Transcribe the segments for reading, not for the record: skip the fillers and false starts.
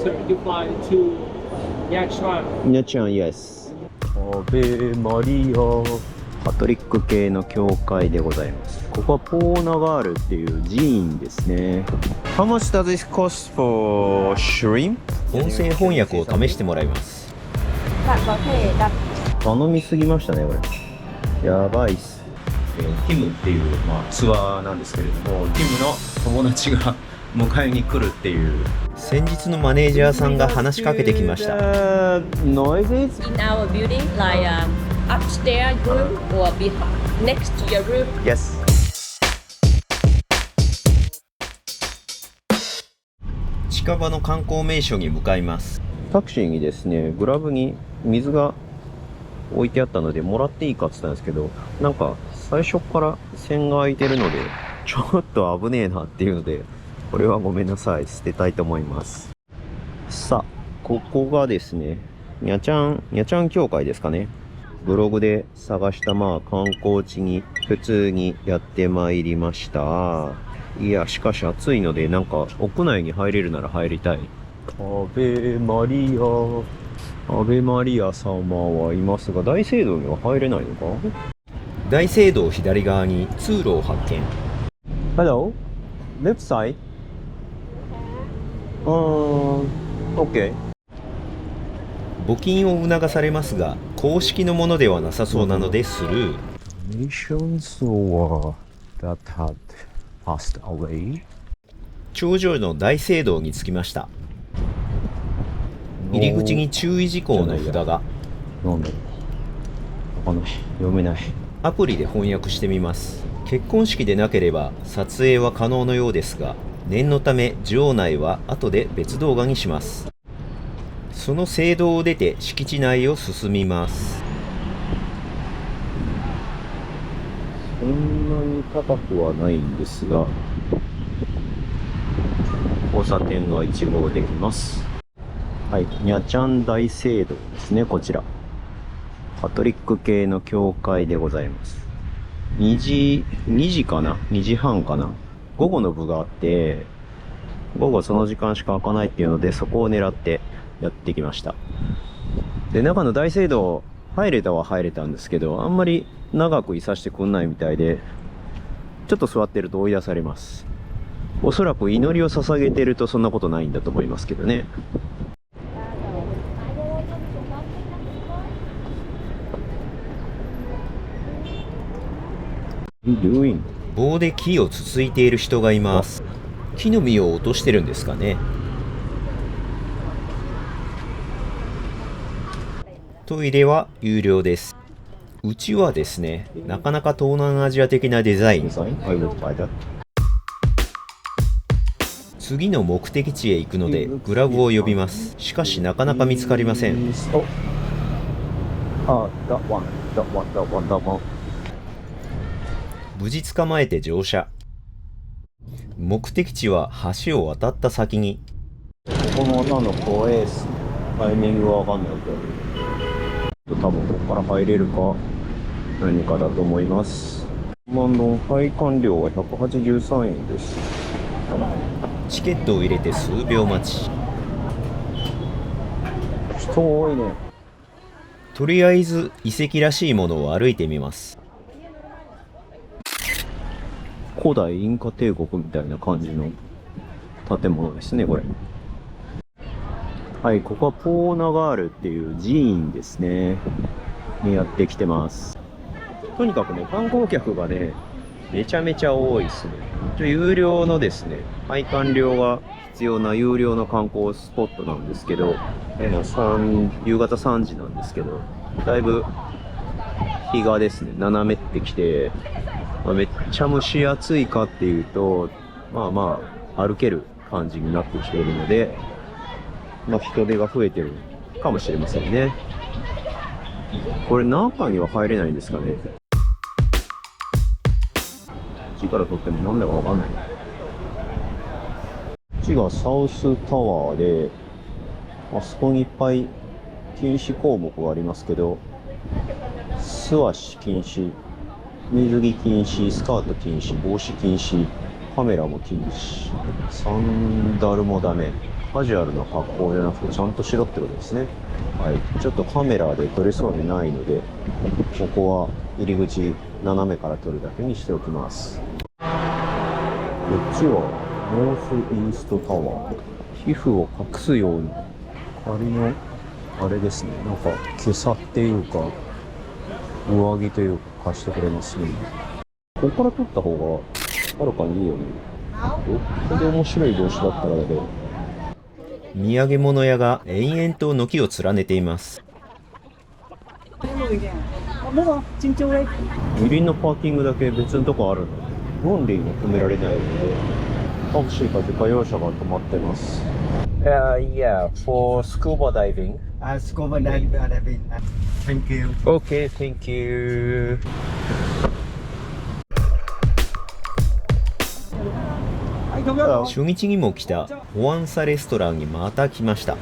sir. You fly to Yachuan. Nyachuan, yes. アベマリア。カトリック系の教会でございます。ここはポーナガールっていう寺院ですね。How much does this cost for shrimp? 音声翻訳を試してもらいます。頼みすぎましたね、これ。やばいっす。ティムっていう、ツアーなんですけれども、ティムの友達が迎えに来るっていう。先日のマネージャーさんが話しかけてきました。Noises? In our building, like upstairs room or next to your room. Yes. 近場の観光名所に向かいます。タクシーにですね、グラブに水が置いてあったので、もらっていいかって言ったんですけど、なんか最初から線が開いてるので、ちょっと危ねえなっていうので、これはごめんなさい。捨てたいと思います。さあ、ここがですね、にゃちゃん教会ですかね。ブログで探した観光地に普通にやってまいりました。いや、しかし暑いので、なんか屋内に入れるなら入りたい。アベマリア様はいますが、大聖堂には入れないのか？大聖堂左側に通路を発見。 Hello? Left side? Okay. 募金を促されますが、公式のものではなさそうなのでスルー。Nations that had passed away. 頂上の大聖堂に着きました。入り口に注意事項の札が。なんだろう。わかんない。読めない。アプリで翻訳してみます。結婚式でなければ撮影は可能のようですが、念のため場内は後で別動画にします。その聖堂を出て敷地内を進みます。そんなに高くはないんですが、交差点が一望できます。はい、にゃちゃん大聖堂ですね、こちら。カトリック系の教会でございます。2時かな ?2 時半かな、午後の部があって、午後その時間しか開かないっていうので、そこを狙ってやってきました。で、中の大聖堂、入れたは入れたんですけど、あんまり長くいさせてくんないみたいで、ちょっと座ってると追い出されます。おそらく祈りを捧げてるとそんなことないんだと思いますけどね。棒で木をつついている人がいます。木の実を落としてるんですかね。トイレは有料です。うちはですね、なかなか東南アジア的なデザイン。次の目的地へ行くのでグラブを呼びます。しかしなかなか見つかりません。無事捕まえて乗車。目的地は橋を渡った先に。この女の子へタイミングはわかんないけど、多分ここから入れるか何かだと思います。配管料は183円です。チケットを入れて数秒待ち。人多いね。とりあえず遺跡らしいものを歩いてみます。古代インカ帝国みたいな感じの建物ですね、これ。はい、ここはポーナガールっていう寺院ですね。にやってきてます。とにかくね、観光客がね、めちゃめちゃ多いですね。有料のですね、配管料が必要な有料の観光スポットなんですけど、夕方3時なんですけど、だいぶ日がですね、斜めってきて、めっちゃ蒸し暑いかっていうと、歩ける感じになってきているので、人手が増えてるかもしれませんね。これ中には入れないんですかね。こっちから撮ってもなんだかわかんない。こっちがサウスタワーで、あそこにいっぱい禁止項目がありますけど、素足禁止、水着禁止、スカート禁止、帽子禁止、カメラも禁止、サンダルもダメ、カジュアルな格好じゃなくてちゃんとしろってことですね。はい。ちょっとカメラで撮れそうにないので、ここは入り口斜めから撮るだけにしておきます。こっちはノースイーストタワー。皮膚を隠すように仮のあれですね、なんか今朝っていうか上着というか貸してくれますね。ここから撮った方がはるかにいいよね。よっぽど面白い帽子だったらだけど。土産物屋が延々と軒を連ねています。二輪のパーキングだけ別のとこあるので、ロンリーも止められないので、タクシーか自家用車が止まってます。Yeah, for scuba diving. Scuba diving. Thank you. Okay, thank you. 初日にも来たホアンサレストランにまた来ました。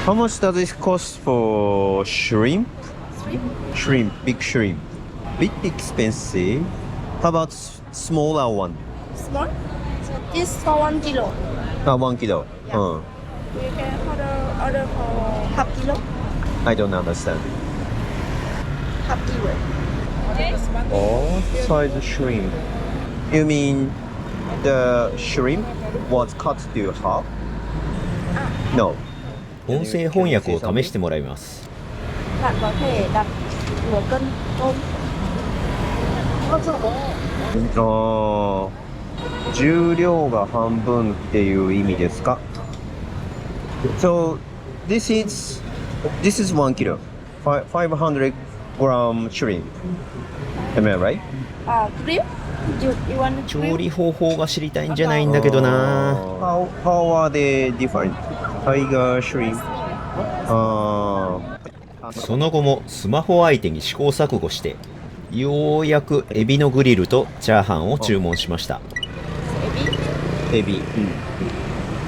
How much does this cost for shrimp? Shrimp, big shrimp. Bit expensive. How about smaller one? Small? So this for 1 kilo. 1 kilo. You can order for half kilo. I don't understand. Half kilo. Oh, size shrimp. You mean the shrimp was cut to half? No. 音声翻訳を試してもらいます。 Bạn có thể đặt nửa cân tôm. 重量が半分っていう意味ですか？ So this is 1 kilo, 500 gram shrimp. Am I right? Shrimp? You want 調理方法が知りたいんじゃないんだけどな。 How are they different? Tiger shrimp. その後もスマホ相手に試行錯誤して、ようやくエビのグリルとチャーハンを注文しました。エビ。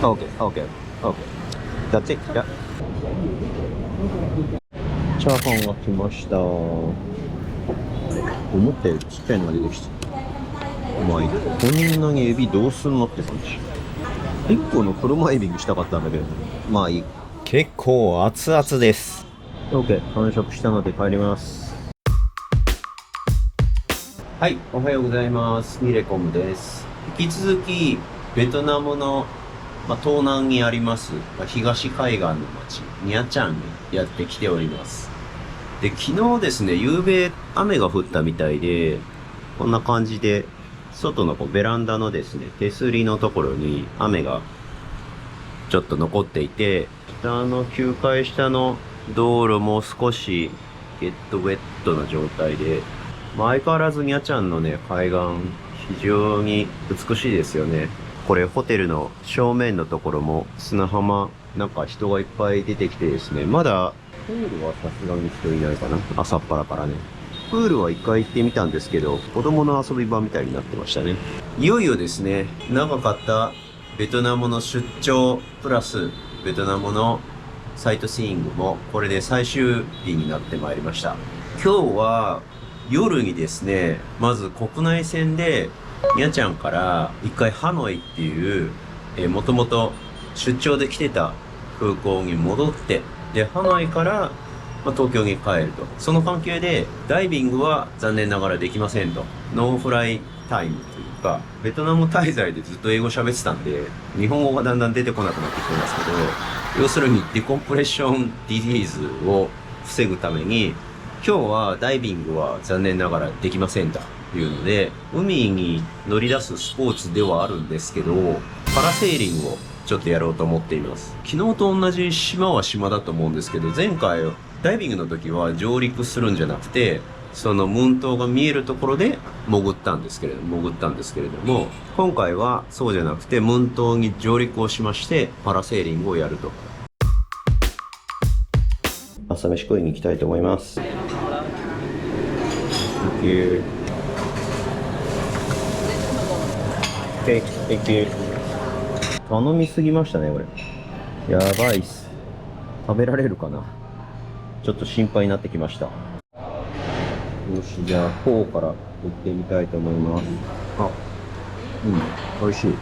Okay, okay, okay. That's it. Yeah. チャーハンが来ました。思ったよりちっちゃいのが出てきた。まあ、こんなにエビどうすんのって感じ。1個の車エビにしたかったんだけど、まあいい。結構熱々です。OK、完食したので帰ります。はい、おはようございます。ミレコムです。引き続き、ベトナムの、東南にあります、東海岸の町、ニャチャンにやってきております。で、昨日ですね、夕べ雨が降ったみたいで、こんな感じで、外のベランダのですね、手すりのところに雨がちょっと残っていて、9階下の道路も少しゲットウェットな状態で、相変わらずニャチャンのね、海岸、非常に美しいですよね。これホテルの正面のところも砂浜、なんか人がいっぱい出てきてですね、まだプールはさすがに人いないかな。朝っぱらからね。プールは一回行ってみたんですけど、子供の遊び場みたいになってましたね。いよいよですね、長かったベトナムの出張プラスベトナムのサイトシーイングもこれで最終日になってまいりました。今日は夜にですね、まず国内線でニャチャンから一回ハノイっていう、もともと出張で来てた空港に戻って、で、ハノイから東京に帰ると。その関係で、ダイビングは残念ながらできませんと。ノーフライタイムというか、ベトナム滞在でずっと英語喋ってたんで、日本語がだんだん出てこなくなってきてますけど、要するにディコンプレッションディジーズを防ぐために、今日はダイビングは残念ながらできませんというので、海に乗り出すスポーツではあるんですけど、パラセーリングをちょっとやろうと思っています。昨日と同じ島は島だと思うんですけど、前回ダイビングの時は上陸するんじゃなくて、そのムーン島が見えるところで潜ったんですけれども、今回はそうじゃなくて、ムーン島に上陸をしまして、パラセーリングをやると。朝飯食いに行きたいと思います。Thank you. Okay, thank you. 頼みすぎましたね、これ。やばいっす。食べられるかな？ちょっと心配になってきました。よし、じゃあ、フォーから行ってみたいと思います。あ、美味しい。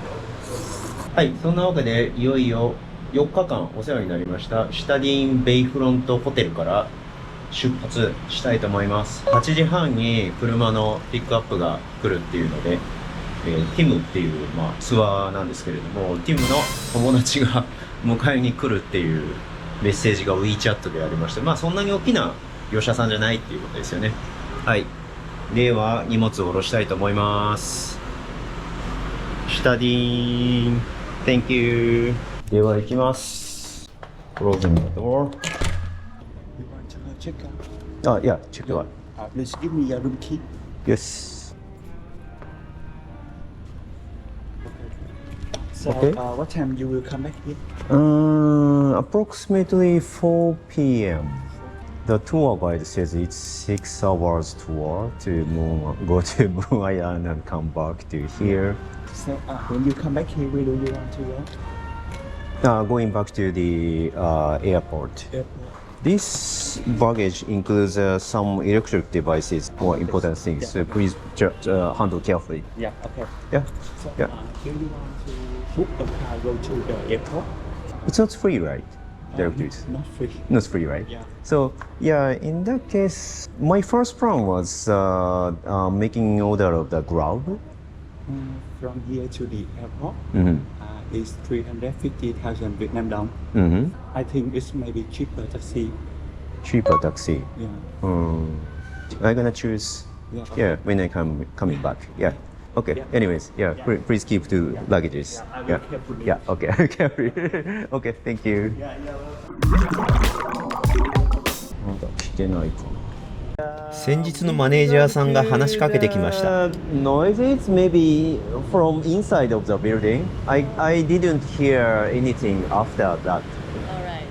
はい、そんなわけでいよいよ4日間お世話になりましたシュタディーンベイフロントホテルから出発したいと思います。8時半に車のピックアップが来るっていうので、ティムっていう、ツアーなんですけれども、ティムの友達が迎えに来るっていうメッセージが WeChat でありまして、そんなに大きな業者さんじゃないっていうことですよね。はい。では、荷物を下ろしたいと思います。シュタディーン、Thank you。では、行きます。Closing the door。You want to check out? Yeah, check it out. Please give me your room key. Yes. So, Okay. What time you will come back here? Approximately 4 p.m. The tour guide says it's 6 hours tour to go to Moon Island and come back to here. So, when you come back here, where do you want to go? Going back to the airport. Airport. This baggage includes some electric devices or important things. So please handle carefully. Yeah, okay. Yeah. So, Yeah. do you want to book a car, go to the airport? It's not free, right? Directly. Not free. Not free, right? Yeah. So yeah, in that case, my first plan was making order of the Grab. From here to the airport Mm-hmm. is 350,000 Vietnam dong. Mm-hmm. I think it's maybe cheaper taxi. Cheaper taxi. Yeah. I'm gonna choose. Yeah. Yeah, when I coming back. Yeah. Okay. Yeah. Anyways, yeah. Please keep the luggages. I will Yeah. carefully. Yeah. Okay. Carry. Okay. Thank you. まだ来てないかな。先日のマネージャーさんが話しかけてきました。 Noises maybe from inside of the building. I didn't hear anything after that. Alright.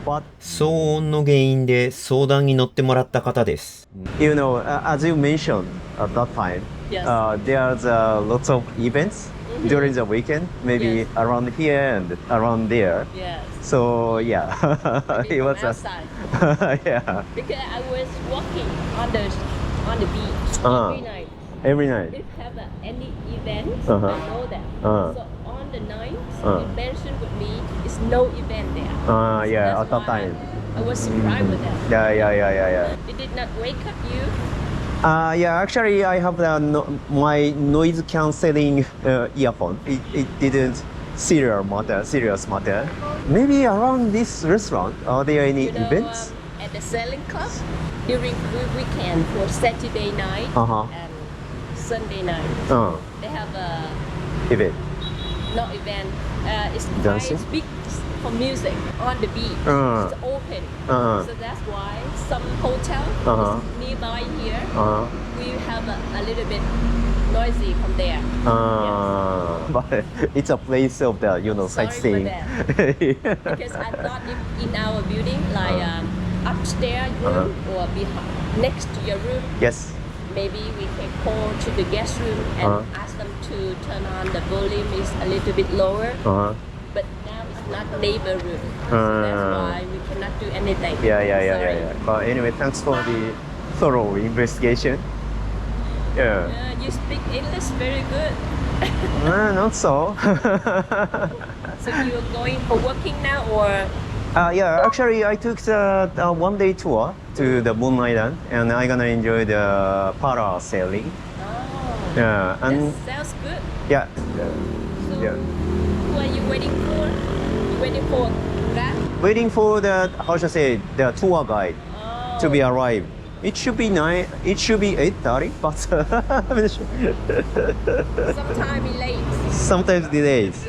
But 騒音の原因で相談に乗ってもらった方です。you know, as you mentioned at that time, Yes. there's lots of events during the weekend, maybe Yes. around here and around there. Yes. So yeah, Maybe it was from a outside. yeah Because I was walking on the beach Uh-huh. every night. every night. If have any event, Uh-huh. I know that. Uh-huh. So on the night, Uh-huh. you mentioned with me, it's no event there. Yeah, That's at that why time. I was surprised with that. Yeah. It did not wake up you. Yeah, actually, I have my noise cancelling earphone. It didn't serious matter. Maybe around this restaurant, are there any You know, events? at the sailing club during weekend for Saturday night Uh-huh. and Sunday night. They have a Event. not event. It's Dancing? quite big for music on the beach. It's open. So that's why some hotel Uh-huh. is nearby here. Uh-huh. We have a little bit noisy from there. But it's a place of the Sorry for sightseeing. Because I thought if in our building, like upstairs room or behind, next to your room, Yes. maybe we can call to the guest room and ask them to turn on the volume is a little bit lower. But now it's not neighbor room. So that's why we cannot do anything. Sorry. But anyway, thanks for the thorough investigation. Yeah. You speak English very good. Not so. So you're going for working now or? Yeah, actually, I took the one-day tour to the Moon Island, and I'm gonna enjoy the parasailing. Oh, Yeah, that and sounds good. yeah, So yeah. who are you waiting for? You waiting for Grab? Waiting for the how should I say the tour guide Oh. to be arrived. It should be 9. It should be 8:30, but Sometime late. sometimes delays.